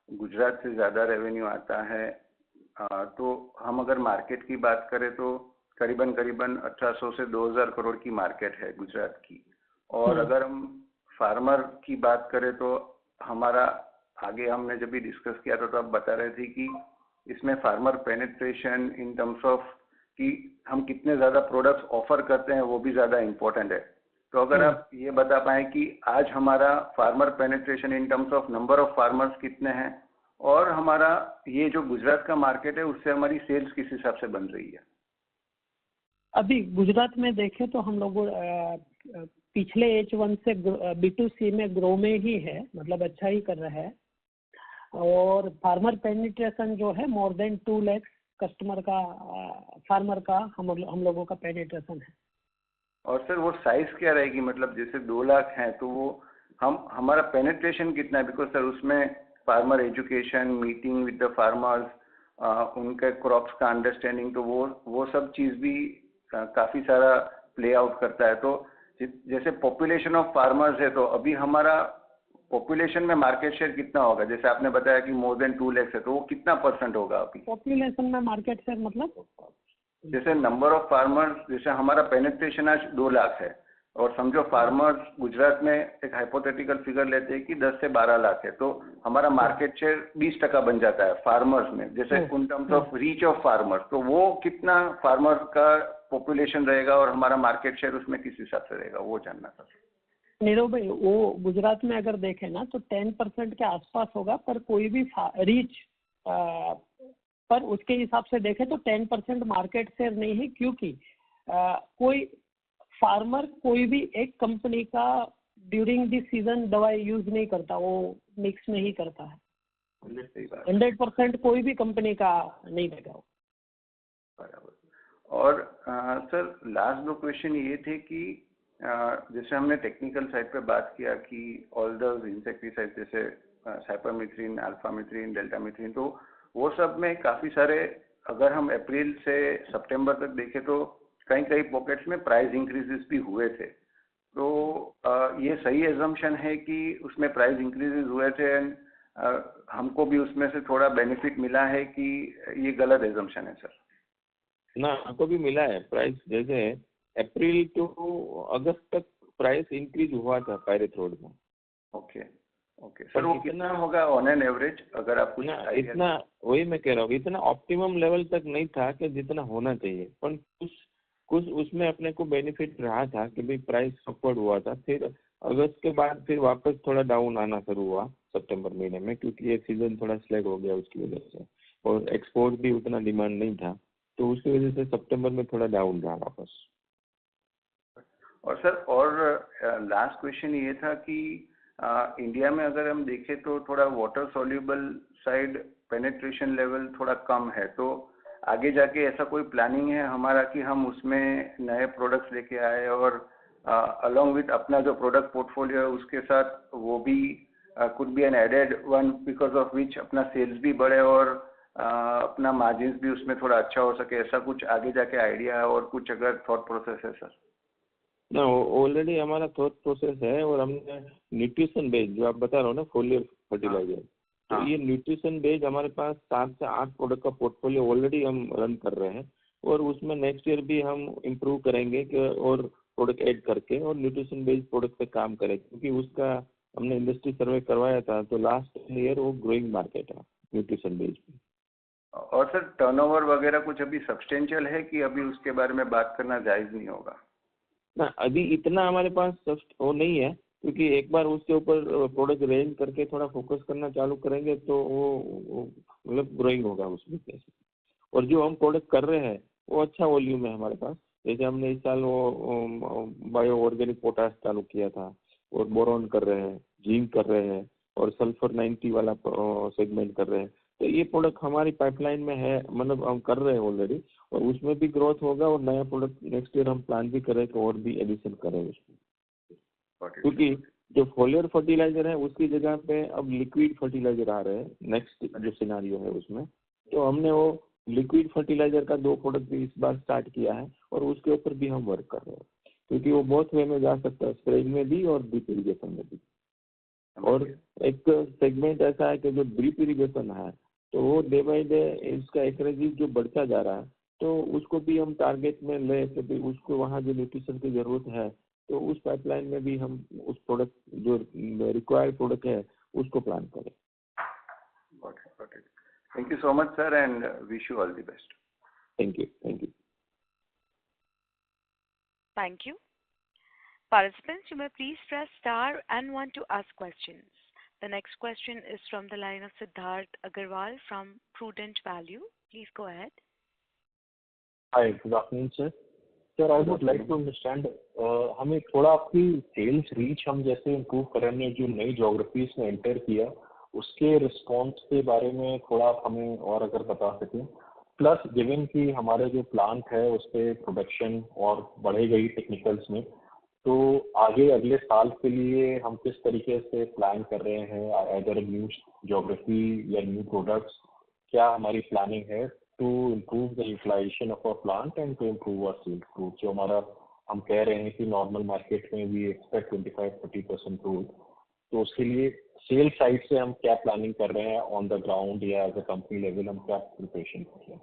गुजरात से ज़्यादा रेवेन्यू आता है, तो हम अगर मार्केट की बात करें तो करीबन 1800 से 2000 करोड़ की मार्केट है गुजरात की, और अगर हम फार्मर की बात करें तो हमारा आगे हमने जब भी डिस्कस किया था तो आप बता रहे थे कि इसमें farmer penetration in terms of कि हम कितने ज़्यादा प्रोडक्ट्स ऑफर करते हैं वो भी ज़्यादा इम्पोर्टेंट है। तो अगर आप ये बता पाएँ कि आज हमारा farmer penetration in terms of number of farmers कितने हैं, और हमारा ये जो गुजरात का मार्केट है उससे हमारी सेल्स किस हिसाब से बन रही है? अभी गुजरात में देखें तो हम लोग पिछले H1 से B2C में ग्रो में ही है, मतलब अच्छा ही कर रहा है, और फार्मर पेनिट्रेशन जो है मोर देन 2 लाख कस्टमर का फार्मर का हम लोगों का पेनिट्रेशन है। और सर वो साइज क्या रहेगी? मतलब जैसे 2 लाख हैं तो वो हमारा पेनिट्रेशन कितना है? बिकॉज सर उसमें farmer education, meeting with the farmers, उनके क्रॉप्स का अंडरस्टैंडिंग, तो वो सब चीज़ भी काफ़ी सारा प्ले आउट करता है। तो जैसे पॉपुलेशन ऑफ फार्मर्स है, तो अभी हमारा पॉपुलेशन में मार्केट शेयर कितना होगा? जैसे आपने बताया कि मोर देन 2 लाख है, तो वो कितना % होगा अभी पॉपुलेशन में मार्केट शेयर? मतलब जैसे नंबर ऑफ फार्मर्स, जैसे हमारा पेनिट्रेशन आज 2 लाख है, और समझो फार्मर्स गुजरात में एक हाइपोथेटिकल फिगर लेते हैं कि 10 से 12 लाख है, तो हमारा मार्केट शेयर 20% बन जाता है फार्मर्स में, जैसे in terms of reach of farmers. तो वो कितना फार्मर का पॉपुलेशन रहेगा और हमारा मार्केट शेयर उसमें किस हिसाब से रहेगा, वो जानना था। नीरव भाई, वो गुजरात में अगर देखें ना तो 10% के आसपास होगा, पर कोई भी रीच पर उसके हिसाब से देखें तो 10% मार्केट शेयर नहीं है, क्योंकि कोई फार्मर कोई भी एक कंपनी का ड्यूरिंग दिस सीजन दवाई यूज नहीं करता, वो मिक्स में ही करता है। 100% कोई भी कंपनी का नहीं देगा। बराबर। और सर लास्ट 2 क्वेश्चन ये थे कि जैसे हमने टेक्निकल साइड पे बात किया कि ऑल द इंसेक्टिसाइड जैसे साइपरमेथ्रिन, अल्फामेथ्रिन, डेल्टामेथ्रिन, तो वो सब में काफ़ी सारे, अगर हम अप्रैल से सितंबर तक देखें तो कई पॉकेट्स में प्राइस इंक्रीजेस भी हुए थे। तो ये सही एजम्पशन है कि उसमें प्राइस इंक्रीजेस हुए थे, हमको भी उसमें से थोड़ा बेनिफिट मिला है कि ये गलत एजम्पशन है सर? ना, हमको भी मिला है। प्राइस जैसे अप्रैल टू अगस्त तक प्राइस इंक्रीज हुआ था पायरेथ्रोड में। ओके ओके सर, वो कितना होगा ऑन एन एवरेज, अगर आप कुछ इतना, वही मैं कह रहा हूँ, इतना ऑप्टिमम लेवल तक नहीं था कि जितना होना चाहिए, पर कुछ उसमें अपने को बेनिफिट रहा था कि भाई प्राइस अपवर्ड हुआ था। फिर अगस्त के बाद फिर वापस थोड़ा डाउन आना शुरू हुआ सितंबर महीने में, क्योंकि ये सीजन थोड़ा स्लैग हो गया उसकी वजह से, और एक्सपोर्ट भी उतना डिमांड नहीं था, तो उसकी वजह से सितंबर में थोड़ा डाउन रहा वापस। और सर, और लास्ट क्वेश्चन ये था कि इंडिया में अगर हम देखें तो थोड़ा water soluble side penetration level थोड़ा कम है, तो आगे जाके ऐसा कोई प्लानिंग है हमारा कि हम उसमें नए प्रोडक्ट्स लेके आए और अलोंग विथ अपना जो प्रोडक्ट पोर्टफोलियो है उसके साथ वो भी could be an added one, because of which अपना सेल्स भी बढ़े और अपना मार्जिन्स भी उसमें थोड़ा अच्छा हो सके, ऐसा कुछ आगे जाके आइडिया है और कुछ अगर थॉट प्रोसेस है सर? ना, ऑलरेडी हमारा थॉट प्रोसेस है, और हमने न्यूट्रिशन बेस्ड जो आप बता रहे हो ना, फोलियर फर्टिलाइजर, तो ये न्यूट्रिशन बेस्ड हमारे पास 7 से 8 प्रोडक्ट का पोर्टफोलियो ऑलरेडी हम रन कर रहे हैं, और उसमें नेक्स्ट ईयर भी हम इम्प्रूव करेंगे कि और प्रोडक्ट ऐड करके और न्यूट्रिशन बेस्ड प्रोडक्ट पे काम करें, क्योंकि उसका हमने इंडस्ट्री सर्वे करवाया था, तो लास्ट ईयर वो ग्रोइंग मार्केट है न्यूट्रिशन बेस्ड। और सर, टर्नओवर वगैरह कुछ अभी सब्सटेंशियल है कि अभी उसके बारे में बात करना जायज़ नहीं होगा? ना, अभी इतना हमारे पास वो नहीं है, क्योंकि एक बार उसके ऊपर प्रोडक्ट रेंज करके थोड़ा फोकस करना चालू करेंगे तो वो मतलब ग्रोइंग होगा उस बिजनेस में। और जो हम प्रोडक्ट कर रहे हैं वो अच्छा वॉल्यूम है हमारे पास। जैसे हमने इस साल वो बायो ऑर्गेनिक पोटाश चालू किया था, और बोरॉन कर रहे हैं, जिंक कर रहे हैं, और सल्फर 90 वाला सेगमेंट कर रहे हैं। तो ये प्रोडक्ट हमारी पाइपलाइन में है, मतलब हम कर रहे हैं ऑलरेडी, और उसमें भी ग्रोथ होगा, और नया प्रोडक्ट नेक्स्ट ईयर हम प्लान भी करें तो और भी एडिशन करें उसमें। क्योंकि जो फोलियर फर्टिलाइजर है उसकी जगह पे अब लिक्विड फर्टिलाइजर आ रहे हैं, नेक्स्ट जो सिनारियो है उसमें, तो हमने वो लिक्विड फर्टिलाइजर का 2 प्रोडक्ट भी इस बार स्टार्ट किया है, और उसके ऊपर भी हम वर्क कर रहे हैं, क्योंकि वो बहुत वे में जा सकता है, स्प्रेइंग में भी और ड्रिप इरिगेशन में भी। और एक सेगमेंट ऐसा है कि जो ड्रिप इरिगेशन है, तो वो डे बाई डे इसका एक्रेजिव जो बढ़ता जा रहा है, तो उसको भी हम टारगेट में ले के भी उसको वहाँ जो न्यूट्रिशन की जरूरत है, तो उस पाइपलाइन में भी हम उस प्रोडक्ट जो रिक्वायर्ड प्रोडक्ट है उसको प्लान करें। Thank you so much sir, and wish you all the best. Thank you. Thank you. Thank you. Participants, you may please press star and 1 to ask questions. The next question is from the line of Siddharth Agarwal from Prudent Value. Please go ahead. Hi, good afternoon, sir. Sir, I would like to understand, हमें थोड़ा आपकी sales reach हम जैसे improve करने जो नई geographies में enter किया उसके रिस्पॉन्स के बारे में थोड़ा आप हमें और अगर बता सकें, प्लस गिवन कि हमारे जो प्लांट है उस पर प्रोडक्शन और बढ़े गई टेक्निकल्स में, तो आगे अगले साल के लिए हम किस तरीके से प्लान कर रहे हैं, अदर न्यू जोग्राफी या न्यू प्रोडक्ट्स, क्या हमारी प्लानिंग है to improve the utilization of our plant and to improve our sales growth? जो हमारा हम कह रहे हैं कि नॉर्मल मार्केट में वी एक्सपेक्ट 25-30% ग्रोथ, तो उसके लिए सेल साइड से हम क्या प्लानिंग कर रहे हैं ऑन द ग्राउंड या एज अ कंपनी लेवल हम क्या प्रिपरेशन कर रहे हैं?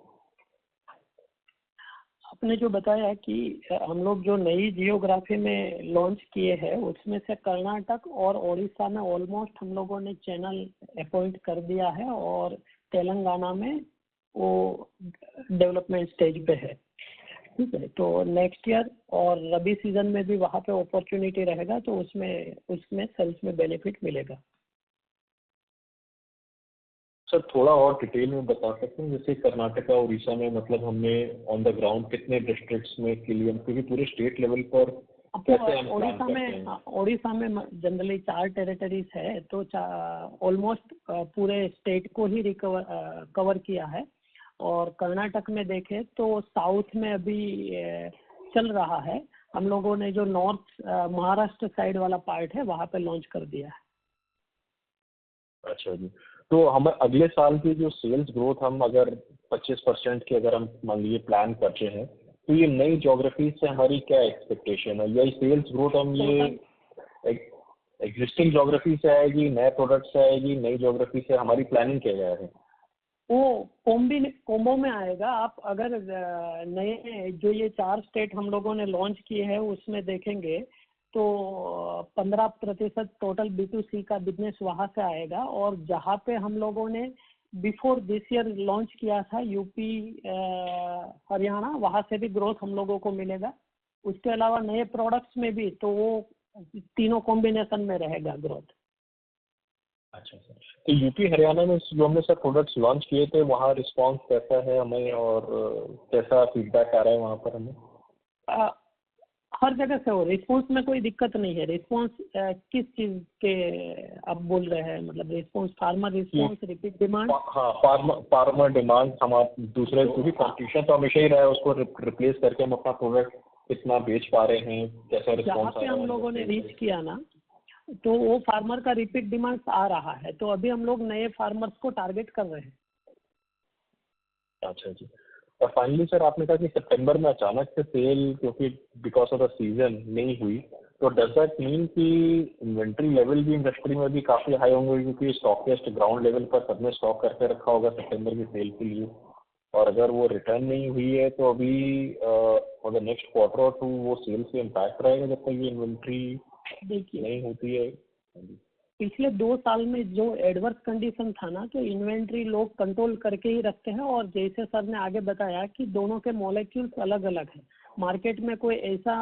आपने जो बताया कि हम लोग जो नई जियोग्राफी में लॉन्च किए हैं उसमें से कर्नाटक और उड़ीसा में ऑलमोस्ट हम लोगों ने चैनल अपॉइंट कर दिया है, और तेलंगाना में वो डेवलपमेंट स्टेज पे है। ठीक है, तो नेक्स्ट ईयर और रबी सीजन में भी वहाँ पे अपॉर्चुनिटी रहेगा, तो उसमें सेल्स में बेनिफिट मिलेगा। सर, थोड़ा और डिटेल में बता सकते हैं, जैसे कर्नाटका उड़ीसा में मतलब हमने ऑन द ग्राउंड कितने डिस्ट्रिक्ट्स में के लिए, क्योंकि पूरे स्टेट लेवल पर कैसे हम प्लान करते हैं? उड़ीसा में जनरली 4 टेरिटरीज है, तो ऑलमोस्ट पूरे स्टेट को ही कवर किया है। और कर्नाटक में देखें तो साउथ में अभी चल रहा है, हम लोगों ने जो नॉर्थ महाराष्ट्र साइड वाला पार्ट है वहाँ पे लॉन्च कर दिया है। अच्छा जी, तो हम अगले साल की जो सेल्स ग्रोथ हम अगर 25% की अगर हम मान लीजिए प्लान कर रहे हैं, तो ये नई ज्योग्राफी से हमारी क्या एक्सपेक्टेशन है, या सेल्स ग्रोथ हम ये एग्जिस्टिंग ज्योग्राफी से आएगी, नए प्रोडक्ट से आएगी, नई ज्योग्राफी से, हमारी प्लानिंग क्या है? वो कॉम्बो में आएगा। आप अगर नए जो ये 4 स्टेट हम लोगों ने लॉन्च किए हैं उसमें देखेंगे तो 15% टोटल B2C का बिजनेस वहाँ से आएगा। और जहाँ पे हम लोगों ने बिफोर दिस ईयर लॉन्च किया था यूपी हरियाणा, वहाँ से भी ग्रोथ हम लोगों को मिलेगा। उसके अलावा नए प्रोडक्ट्स में भी तो वो तीनों कॉम्बिनेशन में रहेगा ग्रोथ। अच्छा सर, तो यूपी हरियाणा में जो हमने सर प्रोडक्ट्स लॉन्च किए थे वहाँ रिस्पांस कैसा है हमें, और कैसा फीडबैक आ रहा है वहाँ पर हमें? हर जगह से हो, रिस्पॉन्स में कोई दिक्कत नहीं है। रिस्पॉन्स किस चीज़ के आप बोल रहे हैं, मतलब response, farmer response, repeat demand? हाँ, फार्मर डिमांड। हम आप दूसरे क्योंकि कंपटीशन तो हमेशा ही रहा है, उसको रिप्लेस करके हम अपना प्रोडक्ट कितना बेच पा रहे हैं, कैसा रिस्पॉन्स आ रहा है? हम लोगों ने रीच किया ना, तो वो फार्मर का रिपीट डिमांड आ रहा है। तो अभी हम लोग नए फार्मर्स को टारगेट कर रहे हैं। अच्छा जी। और फाइनली सर, आपने कहा कि सितंबर में अचानक से सेल क्योंकि बिकॉज ऑफ द सीजन नहीं हुई, तो डज दैट मीन कि इन्वेंट्री लेवल भी इंडस्ट्री में भी काफ़ी हाई होंगे, क्योंकि स्टॉकिस्ट ग्राउंड लेवल पर सबने स्टॉक करके रखा होगा सितंबर की सेल के लिए, और अगर वो रिटर्न नहीं हुई है तो अभी फॉर द नेक्स्ट क्वार्टर और 2 वो सेल से इम्पैक्ट रहेगा जब तक ये इन्वेंट्री देखिए नहीं होती है? पिछले 2 साल में जो एडवर्स कंडीशन था ना, तो इन्वेंट्री लोग कंट्रोल करके ही रखते हैं। और जैसे सर ने आगे बताया कि दोनों के मॉलिक्यूल्स अलग अलग हैं। मार्केट में कोई ऐसा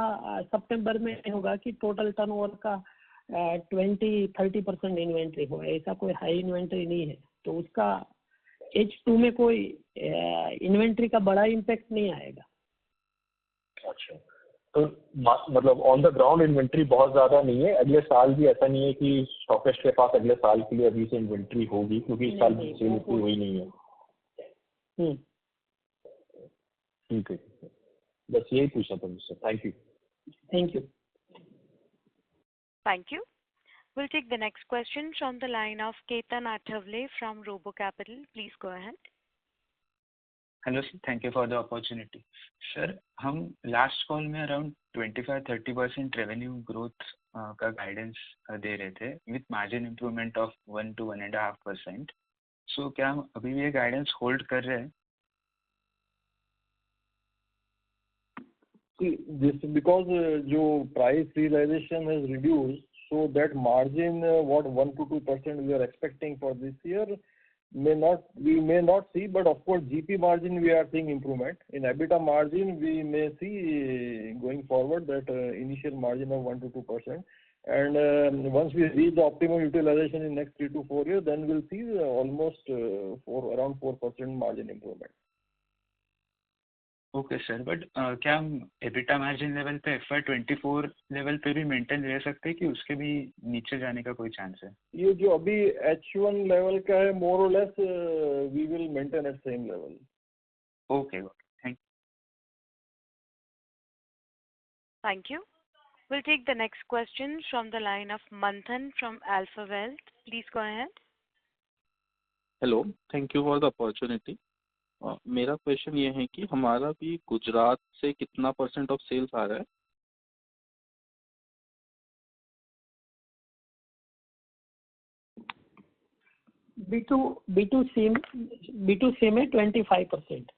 सितंबर में नहीं होगा कि टोटल टर्नओवर का 20-30% इन्वेंट्री हो, ऐसा कोई हाई इन्वेंट्री नहीं है। तो उसका H2 में कोई इन्वेंट्री का बड़ा इम्पैक्ट नहीं आएगा। अच्छा, तो मतलब ऑन द ग्राउंड इन्वेंट्री बहुत ज़्यादा नहीं है। अगले साल भी ऐसा नहीं है कि स्टॉकिस्ट के पास अगले साल के लिए अभी से इन्वेंट्री होगी, क्योंकि इस साल की सेल इतनी हुई नहीं है। ठीक है, बस यही पूछना था मुझसे। Thank you. Thank you. Thank you. We'll take the next question from the line of Ketan Athavale from Robo Capital. Please go ahead. Hello sir, thank you for the opportunity. Sir, हम last call में around 25-30% revenue growth का guidance दे रहे थे with margin improvement of 1 to 1.5%। सो क्या हम अभी भी ये गाइडेंस होल्ड कर रहे हैं? This because जो price realization has reduced, so that margin what 1 to 2% we are expecting for this year we may not see, but of course GP margin we are seeing improvement. In EBITDA margin we may see going forward that initial margin of 1 to 2%, and once we reach the optimum utilization in next 3 to 4 years, then we'll see almost around 4% margin improvement. Okay sir, but क्या हम EBITDA margin level पे FY24 level पे भी maintain रह सकते हैं कि उसके भी नीचे जाने का कोई चांस है? ये जो अभी H1 लेवल का है, मोर और less we will maintain at same level. Okay, thank Thank you. We'll take the next question from the line of Manthan from Alpha Wealth. Please go ahead. Hello, thank you for the opportunity. मेरा question ये है कि हमारा भी गुजरात से कितना % of sales आ रहा है? B2C में 25%।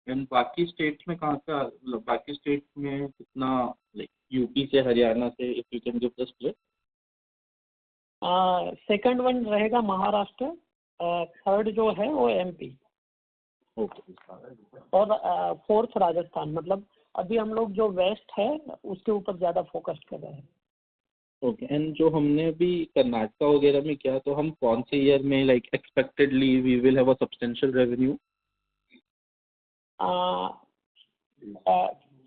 एंड बाकी स्टेट्स में कहाँ से, मतलब बाकी स्टेट में कितना, लाइक यूपी से, हरियाणा से, if you can give the split. Second one रहेगा महाराष्ट्र, थर्ड जो है वो MP, और फोर्थ राजस्थान। मतलब अभी हम लोग जो वेस्ट है उसके ऊपर ज़्यादा फोकस कर रहे हैं। ओके, एंड जो हमने अभी कर्नाटका वगैरह में किया, तो हम कौन से ईयर में like expectedly we will have a substantial revenue?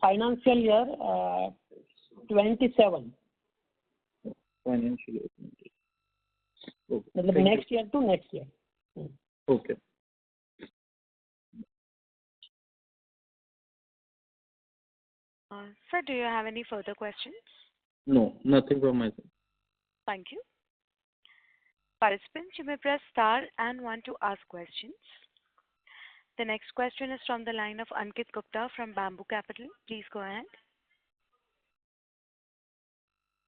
Financial year 27, financial year, मतलब next year to next year. Okay. Sir, do you have any further questions? No, nothing from my side. Thank you. Participants, you may press star and 1 to ask questions. The next question is from the line of Ankit Gupta from Bamboo Capital. Please go ahead.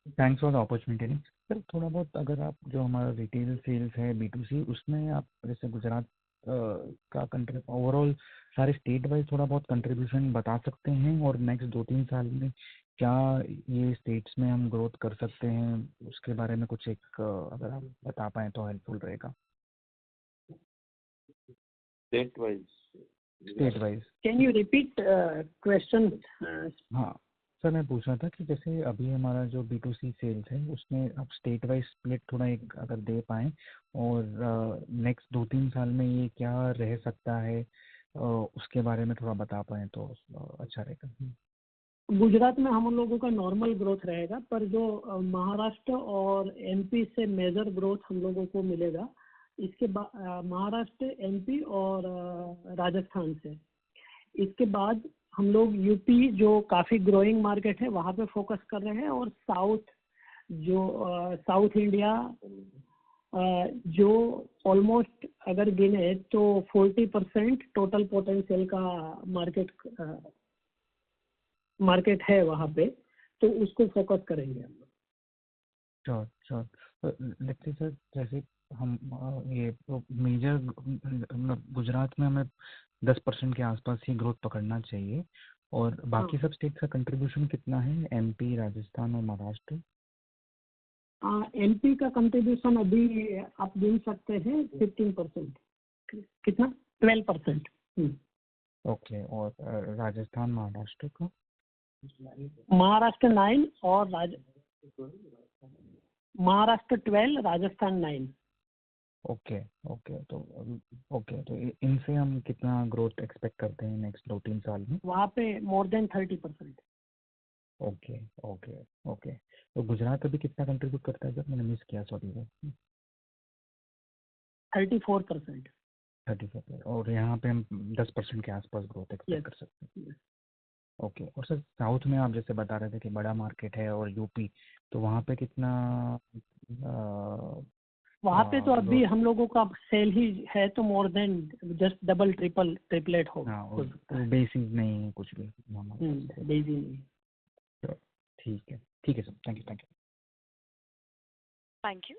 Thanks for the opportunity. Sir थोड़ा बहुत अगर आप जो हमारा retail sales है B2C उसमें आप जैसे गुजरात का कंट्री ओवरऑल सारे स्टेट वाइज थोड़ा बहुत कंट्रीब्यूशन बता सकते हैं, और नेक्स्ट 2-3 साल में क्या ये स्टेट्स में हम ग्रोथ कर सकते हैं उसके बारे में कुछ एक अगर आप बता पाएँ तो हेल्पफुल रहेगा। State wise state wise can you repeat question? हाँ सर, मैं पूछ रहा था कि जैसे अभी हमारा जो B2C सेल्स है उसमें आप स्टेट वाइज स्प्लिट थोड़ा एक अगर दे पाएँ, और नेक्स्ट 2-3 साल में ये क्या रह सकता है उसके बारे में थोड़ा बता पाएँ तो अच्छा रहेगा। गुजरात में हम लोगों का नॉर्मल ग्रोथ रहेगा, पर जो महाराष्ट्र और MP से मेजर ग्रोथ हम लोगों को मिलेगा। इसके बाद महाराष्ट्र, MP और राजस्थान से। इसके बाद हम लोग UP जो काफ़ी ग्रोइंग मार्केट है वहाँ पे फोकस कर रहे हैं, और साउथ इंडिया जो ऑलमोस्ट अगर गिने तो 40% टोटल पोटेंशियल का मार्केट है वहाँ पे, तो उसको फोकस करेंगे हम लोग। Sure sure. देखिए सर, जैसे हम ये मेजर गुजरात में हमें 10% के आसपास ही ग्रोथ पकड़ना चाहिए, और बाकी सब स्टेट का कंट्रीब्यूशन कितना है, MP, राजस्थान और महाराष्ट्र? MP का कंट्रीब्यूशन अभी आप गिन सकते हैं 15%। कितना? 12%। ओके, और राजस्थान महाराष्ट्र का? महाराष्ट्र 9 और महाराष्ट्र 12, राजस्थान 9। ओके तो इनसे हम कितना ग्रोथ एक्सपेक्ट करते हैं नेक्स्ट 2-3 साल में? वहाँ पे मोर देन 30%। ओके। तो गुजरात अभी कितना कंट्रीब्यूट करता है सर? मैंने मिस किया, सॉरी सर। 34%। 34, और यहाँ पे हम 10% के आसपास ग्रोथ एक्सपेक्ट कर सकते हैं। ओके, और सर साउथ में आप जैसे बता रहे थे कि बड़ा मार्केट है, और UP, तो वहाँ पे कितना वहाँ पे तो अभी हम लोगों का सेल ही है, तो more than just double triplet होगा। हाँ, बेसिस नहीं है कुछ भी बेसिस नहीं। ठीक है sir, thank you. Thank you.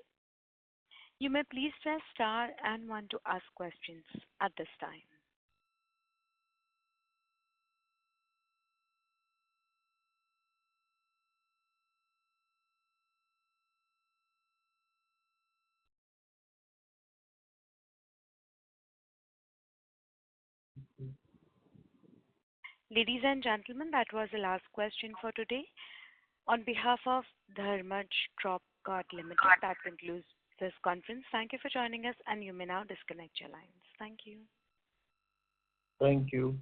You may please press star and 1 to ask questions at this time. Ladies and gentlemen, that was the last question for today. On behalf of Dharmaj Crop Guard Limited, that concludes this conference. Thank you for joining us, and you may now disconnect your lines. Thank you. Thank you.